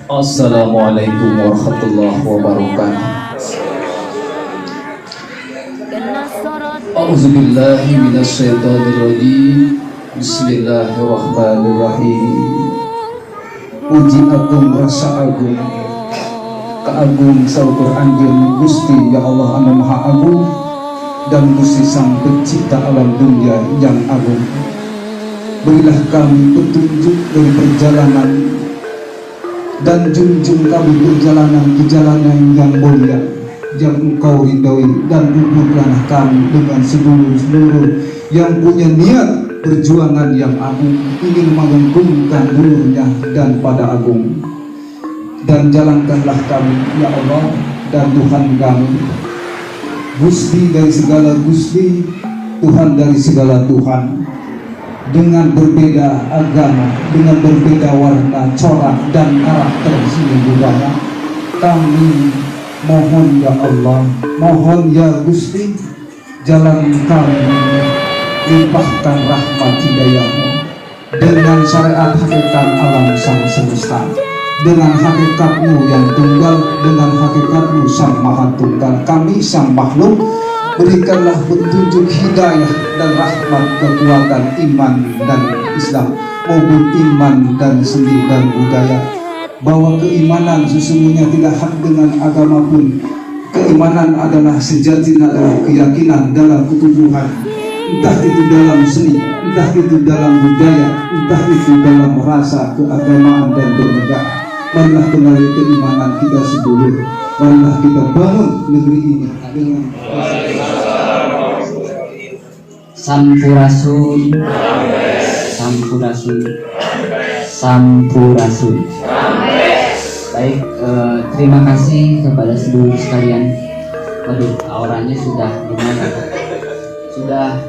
Assalamualaikum warahmatullahi wabarakatuh. A'udzubillahi minasyaitonirrajim. Bismillahirrahmanirrahim. Puji agung rasa agung, keagung saukur anjeun Gusti ya Allah anu maha agung, dan Gusti sang pencipta alam dunia yang agung. Berilah kami petunjuk dari perjalanan, dan junjung kami perjalanan yang mulia yang Engkau ridhoi, dan kumpulkanlah kami dengan seluruh yang punya niat perjuangan yang agung, ingin mengagungkan nurnya dan pada agung. Dan jalankanlah kami ya Allah dan Tuhan kami, Gusti dari segala Gusti, Tuhan dari segala Tuhan, dengan berbeda agama, dengan berbeda warna, corak dan karakter sini budaya. Kami mohon ya Allah, mohon ya Gusti, jalan kami, limpahkan rahmat hidayah-Mu dengan syariat hakikat alam sang semesta, dengan hakikat-Mu yang tunggal, dengan hakikat-Mu sang maha tunggal. Kami sang makhluk, berikanlah petunjuk hidayah dan rahmat, kekuatan iman dan Islam maupun iman dan seni dan budaya, bahwa keimanan sesungguhnya tidak hak dengan agama pun. Keimanan adalah sejati adalah keyakinan dalam ketubuhan, entah itu dalam seni, entah itu dalam budaya, entah itu dalam rasa keagamaan dan bernegara. Marilah kembali keimanan kita sedulur, marilah kita bangun negeri ini dengan Sampurasun, Sampurasun, Sampurasun. Baik, terima kasih kepada seluruh sekalian. Waduh, auranya sudah lumayan, sudah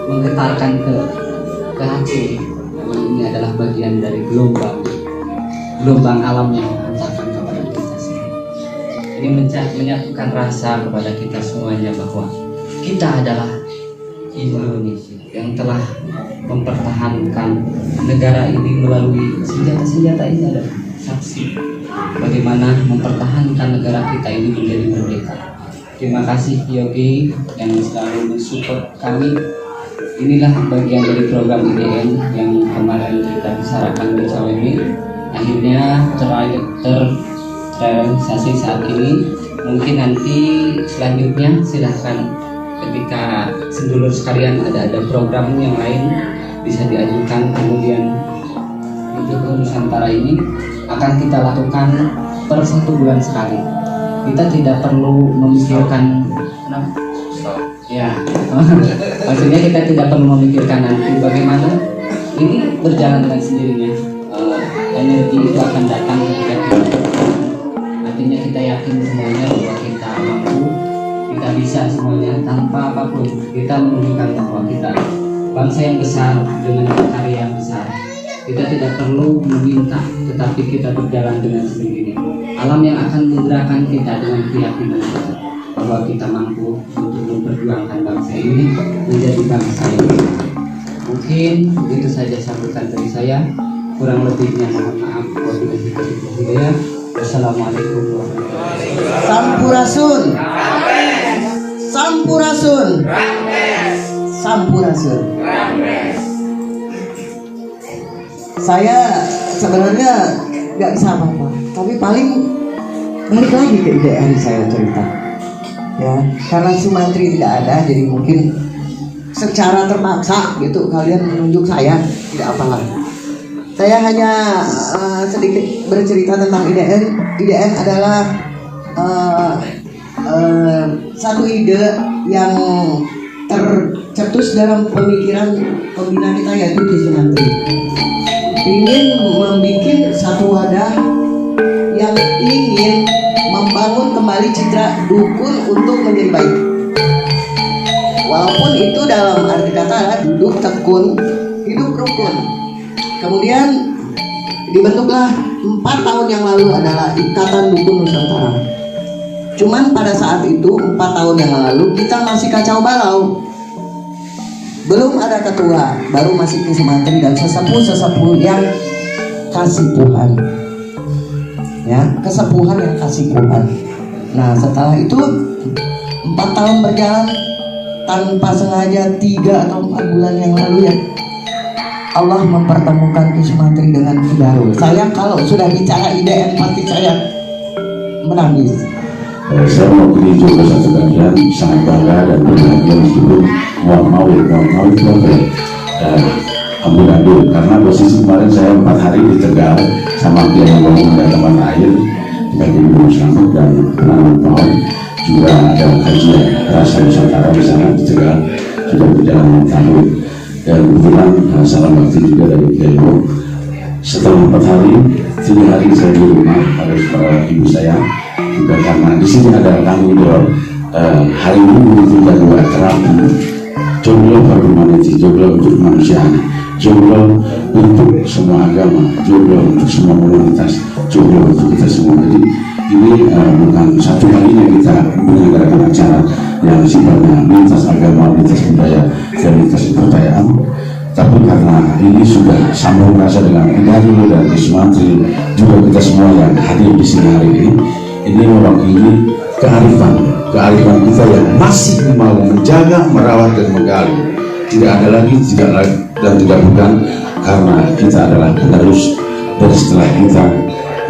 menggetarkan ke hati. Ini adalah bagian dari gelombang alam yang menghantarkan kepada kita semua. Ini menyatukan rasa kepada kita semuanya bahwa kita adalah Indonesia yang telah mempertahankan negara ini melalui senjata-senjata. Ini adalah saksi bagaimana mempertahankan negara kita ini menjadi merdeka. Terima kasih Yogi yang selalu mensupport kami. Inilah bagian dari program IDN yang kemarin kita bicarakan bersama ini. Akhirnya terrealisasi saat ini. Mungkin nanti selanjutnya silahkan, ketika sedulur sekalian ada program yang lain bisa diajukan. Kemudian untuk Nusantara ini akan kita lakukan per 1 bulan sekali. Kita tidak perlu memikirkan ya maksudnya kita tidak perlu memikirkan nanti bagaimana ini berjalan dengan sendirinya. Energi itu akan datang ketika kita, artinya kita yakin semuanya bahwa kita mampu, kita bisa semuanya tanpa apapun. Kita menunjukkan bahwa kita bangsa yang besar dengan karya yang besar. Kita tidak perlu meminta, tetapi kita berjalan dengan sendiri. Alam yang akan menggerakkan kita dengan keyakinan kita bahwa kita mampu untuk memperjuangkan bangsa ini menjadi bangsa yang besar. Mungkin itu saja sambutan dari saya. Kurang lebihnya mohon maaf. Wabillahi taufiq wal hidayah. Wassalamualaikum warahmatullahi wabarakatuh. Sampurasun, Sampurasun, Sampurasun. Saya sebenarnya nggak bisa apa-apa, tapi paling balik lagi ke IDN saya cerita. Ya, karena Sumantri tidak ada, jadi mungkin secara terpaksa gitu kalian menunjuk saya, tidak apalah. Saya hanya sedikit bercerita tentang IDN. IDN adalah satu ide yang tercetus dalam pemikiran pembina kita, yaitu Ki Sumantri. Ingin membuat satu wadah yang ingin membangun kembali citra dukun untuk menjadi baik. Walaupun itu dalam arti kata duduk tekun, hidup rukun. Kemudian dibentuklah 4 tahun yang lalu adalah Ikatan Dukun Nusantara. Cuman pada saat itu 4 tahun yang lalu kita masih kacau balau, belum ada ketua, baru masih Ki Sumantri dan sesepuh-sesepuh yang kasih Tuhan. ya, kesepuhan yang kasih Tuhan. Nah setelah itu 4 tahun berjalan tanpa sengaja, 3 atau 4 bulan yang lalu ya, Allah mempertemukan Kusmantri dengan Ki Darul. Saya kalau sudah bicara IDN pasti saya menangis. Saya mau pilih juga satu bagian sangat bangga dan berbahagia meskipun mau itu apa ya, ambil karena posisi kemarin saya 4 hari di Tegal sama dia yang bangun ada tempat air bagi Ibu Selamat dan penanam pohon, juga ada kajian rasa Nusantara di sana di Tegal sudah berjalan tahun, dan kebetulan salam bakti juga dari Kiai. Setelah 4 hari, 3 hari saya di rumah harus ibu saya juga karena di sini ada tanggung jawab. Hari ini menunjukkan 2 terapi jomblo for humanity, jomblo untuk manusia, jomblo untuk semua agama, jomblo untuk semua komunitas, jomblo untuk kita semua. Jadi ini bukan satu kalinya kita menyelenggarakan acara yang sifatnya lintas agama, lintas budaya, dan lintas kepercayaan, tapi karena ini sudah sambung rasa dengan Darul dan Kusmantri, juga kita semua yang hadir di sini hari ini mewakili kearifan kita yang masih mau menjaga, merawat dan menggali. Tidak ada lagi, tidak bukan, karena kita adalah penerus dari setelah kita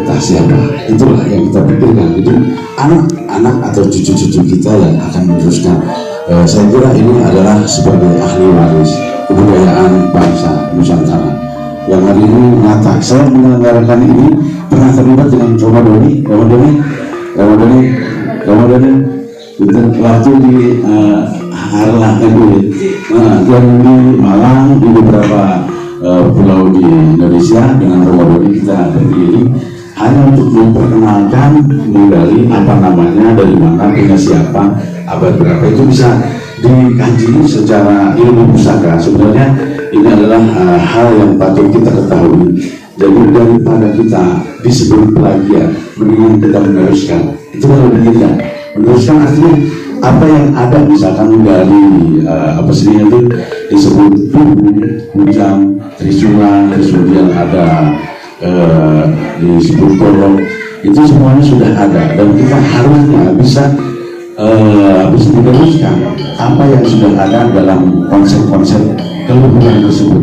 entah siapa. Itulah yang kita pikirkan. Jadi anak-anak atau cucu-cucu kita yang akan meneruskan. Saya kira ini adalah sebagai ahli waris kebudayaan bangsa Nusantara yang hari ini nyata. Saya menyelenggarakan ini pernah terlibat dengan Ramadhani waktu di Harlah itu, dan di Malang, di beberapa pulau di Indonesia dengan Ramadhani kita berdiri hanya untuk memperkenalkan menggali apa namanya, dari mana, punya siapa, abad berapa, itu bisa dikaji secara ilmu pusaka. Sebenarnya ini adalah hal yang patut kita ketahui. Jadi daripada kita disebut plagiat, mendingan kita meneruskan. Itu kalau kita meneruskan artinya apa yang ada, misalkan menggali apa sih itu disebut tubuh, hujan, trisula, kemudian ada disebut kolom, itu semuanya sudah ada dan kita harusnya bisa meneruskan apa yang sudah ada dalam konsep-konsep keluhuran tersebut.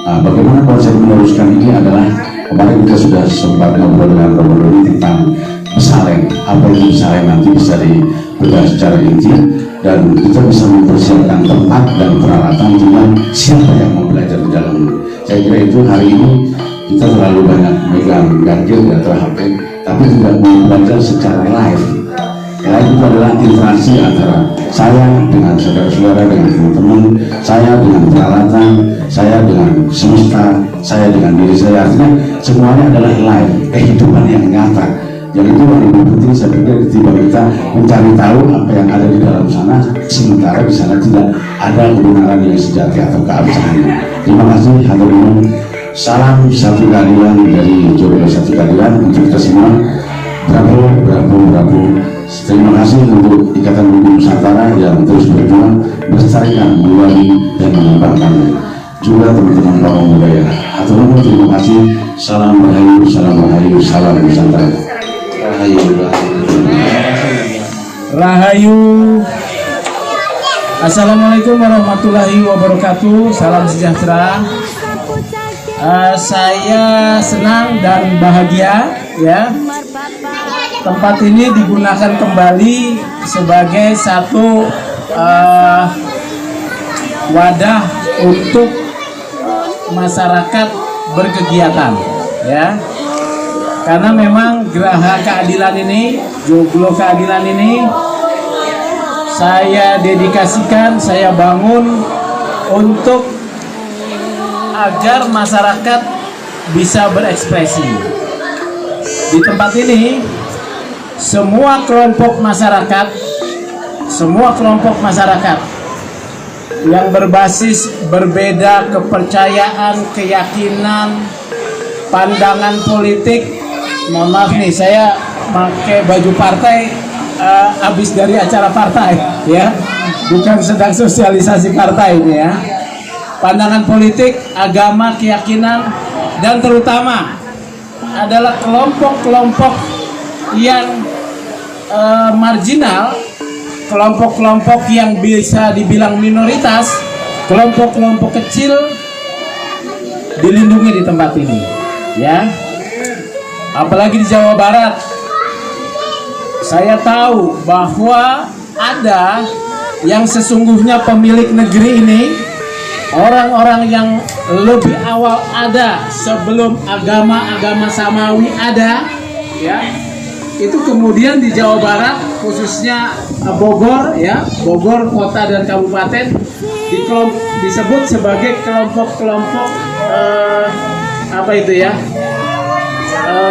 Bagaimana konsep meneruskan ini adalah, kemarin kita sudah sempat ngobrol dengan Romo tentang Pesareng, apa itu Pesareng nanti bisa dibahas secara inti, dan kita bisa mempersiapkan tempat dan peralatan dengan siapa yang mau belajar di dalamnya. Saya kira itu hari ini kita terlalu banyak megang gadget atau HP, tapi tidak mau belajar secara live. Live itu adalah interaksi antara saya dengan saudara-saudara, dengan teman-teman, saya dengan peralatan, saya dengan semesta, saya dengan diri saya. Artinya semuanya adalah live, kehidupan yang nyata. Jadi itu yang lebih penting saya pikir ketimbang kita mencari tahu apa yang ada di dalam sana, sementara di sana tidak ada kebenaran yang sejati atau keabsahan. Terima kasih hadirin. Salam satu kalian dari Jomblo Satu Kalian untuk kita semua. Bravo. Terima kasih untuk Ikatan Bumi Nusantara yang terus berjuang melestarikan, menggali dan mengembangkannya. Juga teman-teman kaum budaya. Hatur terima kasih. Salam Rahayu, salam Nusantara. Rahayu. Assalamualaikum warahmatullahi wabarakatuh. Salam sejahtera. Saya senang dan bahagia ya, tempat ini digunakan kembali sebagai satu wadah untuk masyarakat berkegiatan ya, karena memang Geraha Keadilan ini, Jomblo Keadilan ini saya dedikasikan, saya bangun untuk agar masyarakat bisa berekspresi. Di tempat ini semua kelompok masyarakat yang berbasis berbeda kepercayaan, keyakinan, pandangan politik. Mohon maaf nih, saya pakai baju partai habis dari acara partai ya, bukan sedang sosialisasi partai ini ya. Pandangan politik, agama, keyakinan, dan terutama adalah kelompok-kelompok yang marginal, kelompok-kelompok yang bisa dibilang minoritas, kelompok-kelompok kecil dilindungi di tempat ini, ya. Apalagi di Jawa Barat, saya tahu bahwa ada yang sesungguhnya pemilik negeri ini, orang-orang yang lebih awal ada sebelum agama Samawi ada, ya. Itu kemudian di Jawa Barat, khususnya Bogor, ya, Bogor kota dan kabupaten, disebut sebagai kelompok-kelompok apa itu ya,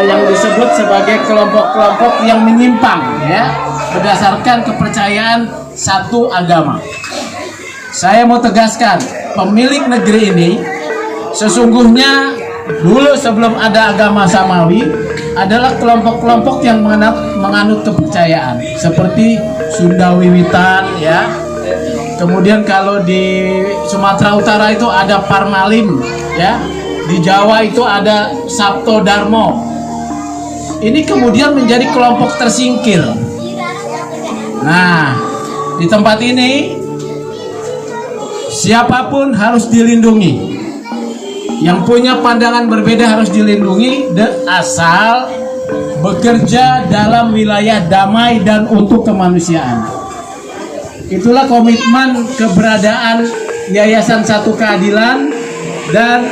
yang disebut sebagai kelompok-kelompok yang menyimpang, ya, berdasarkan kepercayaan satu agama. Saya mau tegaskan, pemilik negeri ini sesungguhnya dulu sebelum ada agama Samawi adalah kelompok-kelompok yang menganut kepercayaan seperti Sunda Wiwitan, ya. Kemudian kalau di Sumatera Utara itu ada Parmalim, ya. Di Jawa itu ada Sabto Darmo. Ini kemudian menjadi kelompok tersingkir. Nah, di tempat ini siapapun harus dilindungi. Yang punya pandangan berbeda harus dilindungi, asal bekerja dalam wilayah damai dan untuk kemanusiaan. Itulah komitmen keberadaan Yayasan Satu Keadilan, dan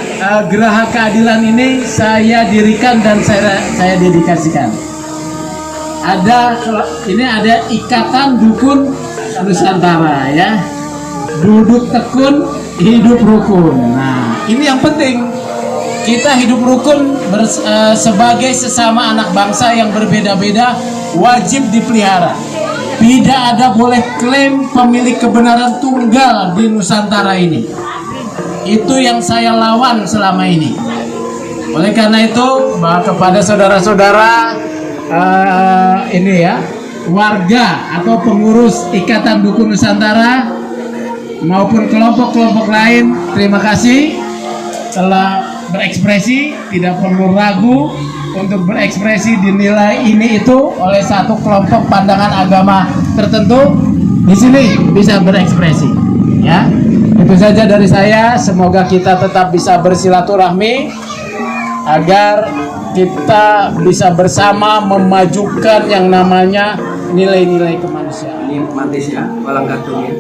Geraha Keadilan ini saya dirikan dan saya dedikasikan. Ini ada Ikatan Dukun Nusantara, ya. Duduk tekun, hidup rukun. Nah, ini yang penting. Kita hidup rukun sebagai sesama anak bangsa yang berbeda-beda, wajib dipelihara. Tidak ada boleh klaim pemilik kebenaran tunggal di Nusantara ini. Itu yang saya lawan selama ini. Oleh karena itu, kepada saudara-saudara ini ya, warga atau pengurus Ikatan Dukun Nusantara maupun kelompok-kelompok lain, terima kasih telah berekspresi. Tidak perlu ragu untuk berekspresi dinilai ini itu oleh satu kelompok pandangan agama tertentu, di sini bisa berekspresi, ya. Itu saja dari saya. Semoga kita tetap bisa bersilaturahmi agar kita bisa bersama memajukan yang namanya nilai-nilai kemanusiaan. Ini mantis ya, walang gadung ya.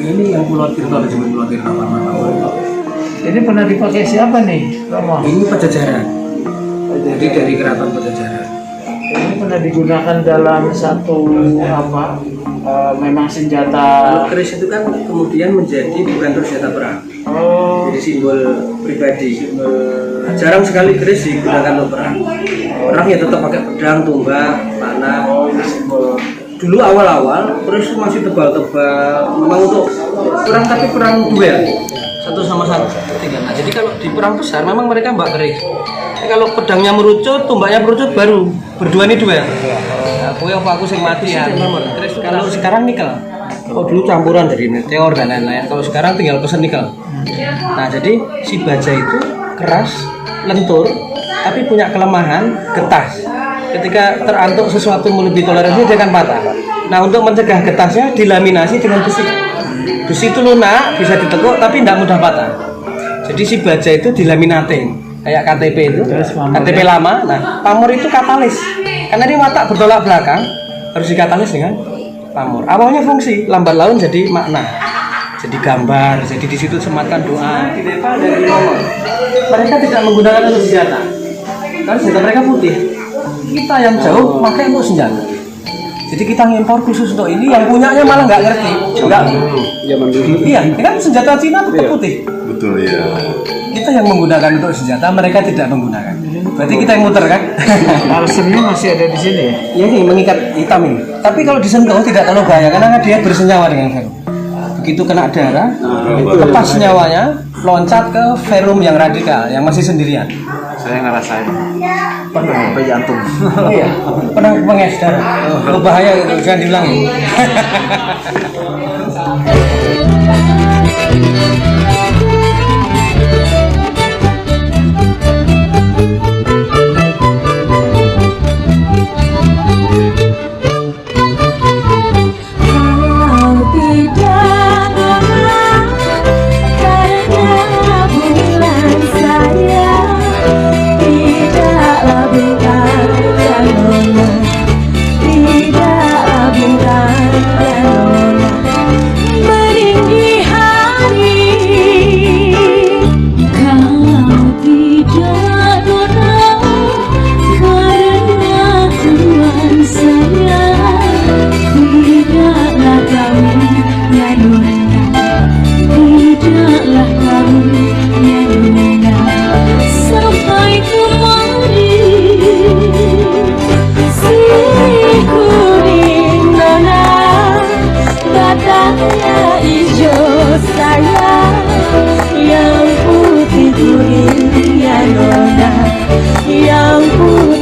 Ini yang Pulau Tirta disebut Pulau Tirta Parmatawa. Ini pernah dipakai siapa nih, Romo? Ini Pajajaran. Jadi dari keraton Pajajaran. Ini pernah digunakan dalam satu apa? Memang senjata. Kalau keris itu kan kemudian menjadi bukan senjata perang. Oh. Jadi simbol pribadi. Jarang sekali keris digunakan untuk perang. Orang ya tetap pakai pedang, tombak, panah. Oh, ini simbol. Dulu awal-awal keris itu masih tebal-tebal, memang untuk perang, tapi perang duel satu sama satu. Nah, jadi kalau di perang besar memang mereka mbak keris. Jadi kalau pedangnya merucut, tombaknya merucut, baru berdua ini duel. Nah, aku sing mati ya. Kalau sekarang nikel. Oh dulu campuran dari meteor dan lain-lain. Kalau sekarang tinggal pesen nikel. Nah jadi si baja itu keras, lentur, tapi punya kelemahan getas. Ketika terantuk sesuatu melebihi toleransi dia akan patah. Nah untuk mencegah getasnya dilaminasi dengan besi. Besi itu lunak, bisa ditekuk tapi tidak mudah patah. Jadi si baja itu dilaminating kayak KTP itu, KTP lama. Nah pamor itu katalis, karena dia watak bertolak belakang harus dikatalis dengan pamor. Awalnya fungsi, lambat laun jadi makna, jadi gambar, jadi di situ sematkan doa. Di Nepal dari nomor, mereka tidak menggunakan untuk senjata, karena senjata mereka putih. Kita yang jauh pakai untuk senjata. Jadi kita ngimpor khusus untuk ini, yang punyanya malah nggak ngerti. Nggak. Iya, ini kan senjata Cina tetap putih. Betul ya. Kita yang menggunakan untuk senjata, mereka tidak menggunakan. Berarti kita yang muter kan? Arsennya masih ada di sini ya? Ya ini mengikat hitam ini. Tapi kalau disentuh tidak terlalu bahaya karena dia bersenyawa dengan verum. Begitu kena darah, lepas senyawanya, loncat ke verum yang radikal, yang masih sendirian. Saya ngerasain pernah sampai jantung. Iya, pernah menges darah. Berbahaya itu, jangan diulangi.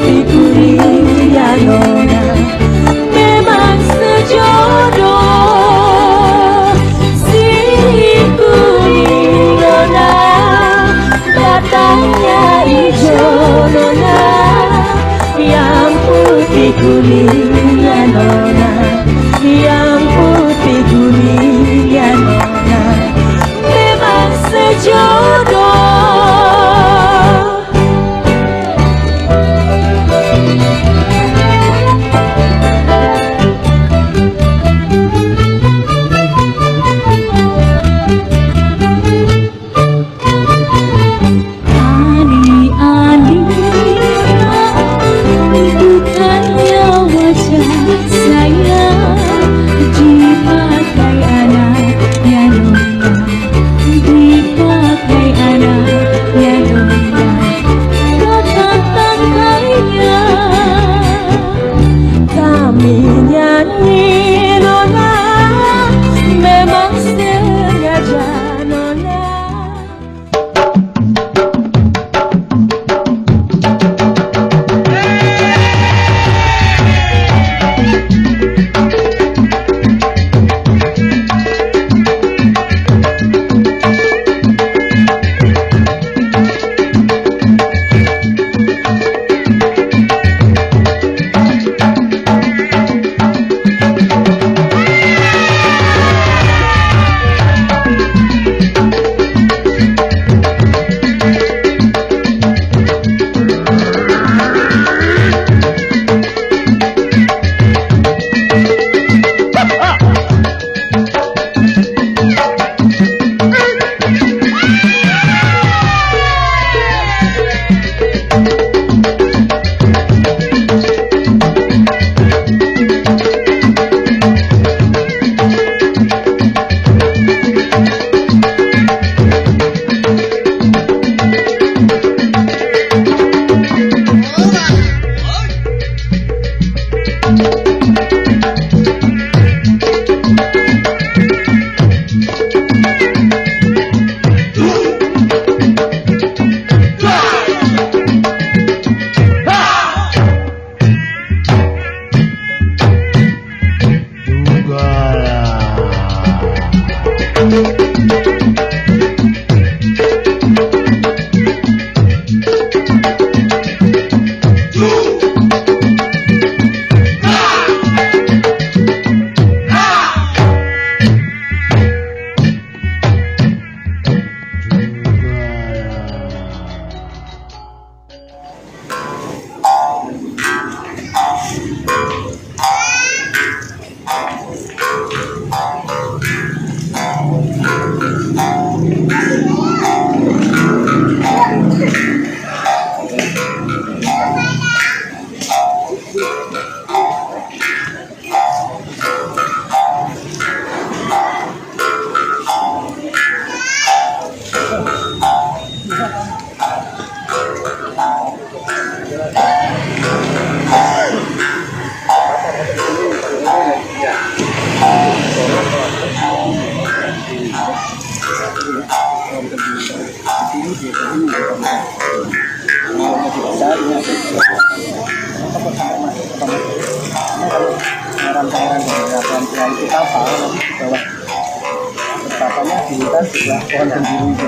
dikuning ya nona, memang sejodoh. Si kuning nona, batangnya hijau nona, yang putih kuning ya nona, yang putih kuning ya nona, memang sejodoh. Ani-ani, bukannya wajah saya dipakai anak ya nona, dipakai anak ya nona, kata-katanya kami nyanyi nona, memang sengaja nona.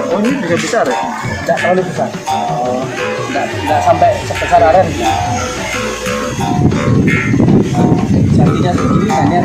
Oh ini bisa besar ya? Tidak terlalu besar. Oh, tidak sampai sebesar aren. Jatinya sendiri hanya